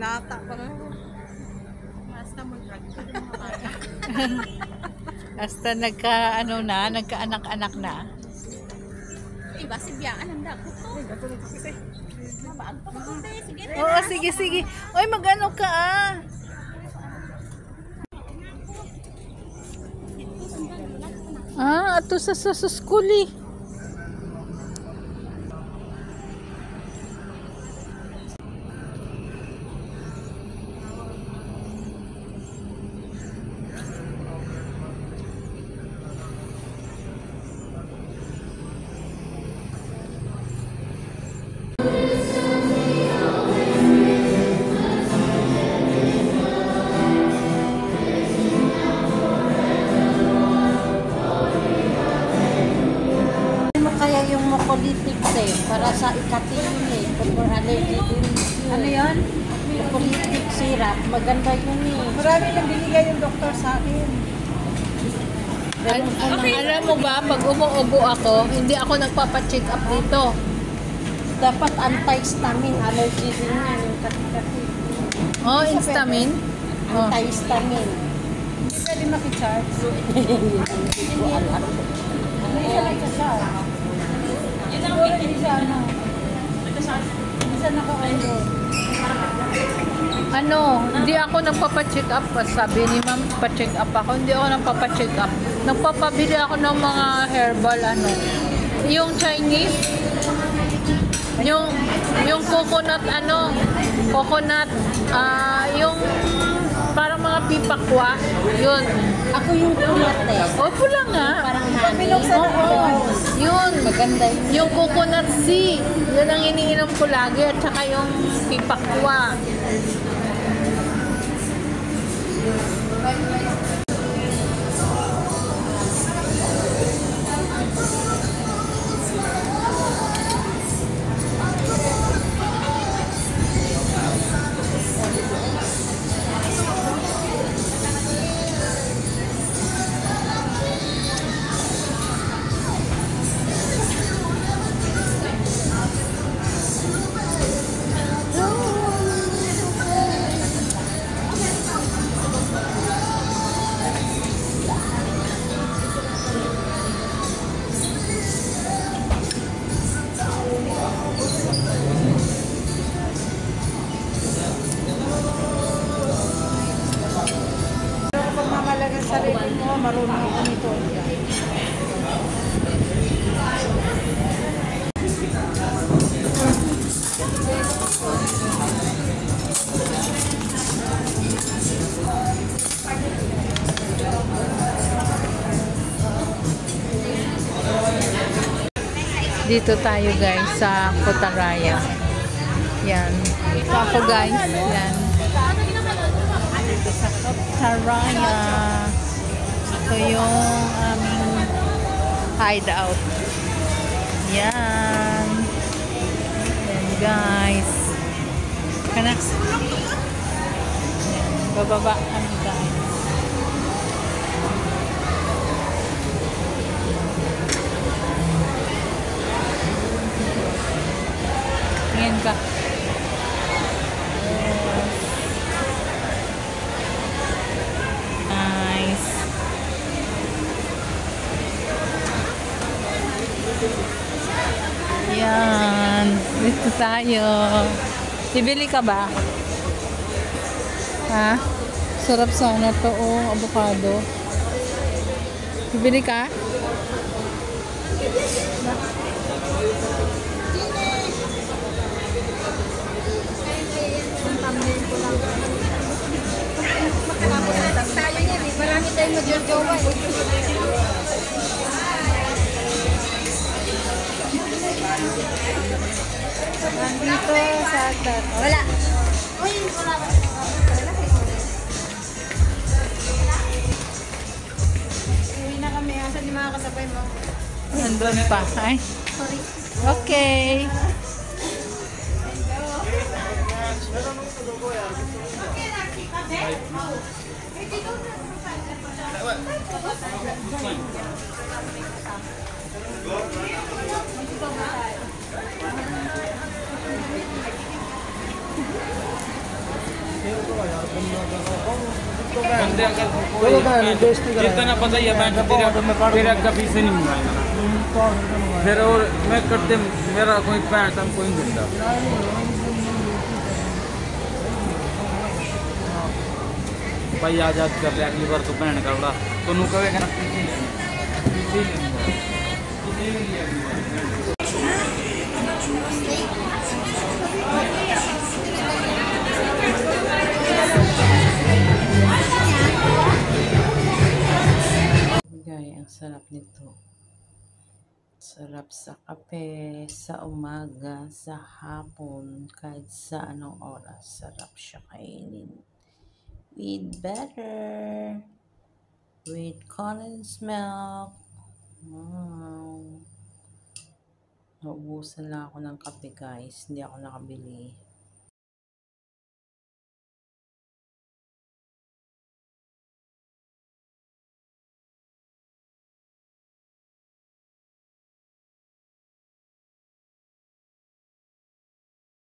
binata pa nga. Basta Hasta nagkaanak-anak na. Iba si Biyaan ang dako to. Mabaag pa ko te. Sige rin. Oo, sige. Oy, mag-ano ka ah. Ato sa school eh. Para sa ikatin eh, for allergy din. Ano yun? Politic syrup, maganda yun eh. Marami nang binigay yung doktor sa akin. Alam mo ba, pag umuubo ako, hindi ako nagpapacheck up dito. Dapat antihistamine, allergy din yan, yung kati-kati. Oh, Instamin? Antihistamine. Hindi pwede makicharge. Hindi ko alam. Hindi siya nagsa-charge. Hindi siya ano. Hindi siya naka-order. Hindi ako nagpapacheck up. Sabi ni ma'am, pa-check up ako. Hindi ako nagpapacheck up. Nagpapabili ako ng mga herbal, yung Chinese, yung coconut, coconut, yung parang mga pipakwa, yun. Ako yung pulat eh. Pula nga. Parang honey. Yun. Maganda yun. Yung coconut tea, yun ang iniinom ko lagi, at saka yung pipakwa. Sarili mo, marunong ako nito. Dito tayo guys sa Putaraya. Yan. Ito ako guys. Yan. Dito sa Putaraya. Ito yung aming hideout. Yan. Yan guys. Kanaks. Bababa kami guys. Tingin ka. Nice. Yan. Dito tayo. Bibili ka ba? Ha? Sarap sana to. Oh, avocado. Bibili ka? Tayo yan eh. Marami tayong magjojowa eh. Nandito sa agdan. Wala. Uy, wala ba? Uwi na kami. Asan yung mga kasabay mo? Nandun pa. Ay. Sorry. Okay. बंदे अगर कोई जितना पता ही है बैंक तेरे कभी से नहीं मंगाएगा फिर और मैं करते मेरा कोई पैसा कोई नहीं देता भाई आजाद कर लिया अगली बार तो भैन का बड़ा तो नू कहेगा ना Guys, ang sarap nito. Sarap sa kape, sa umaga, sa hapon, kahit sa anong oras. Sarap siya kainin. With butter. With condensed milk. Wow. Naubusan lang ako ng kape guys. Hindi ako nakabili.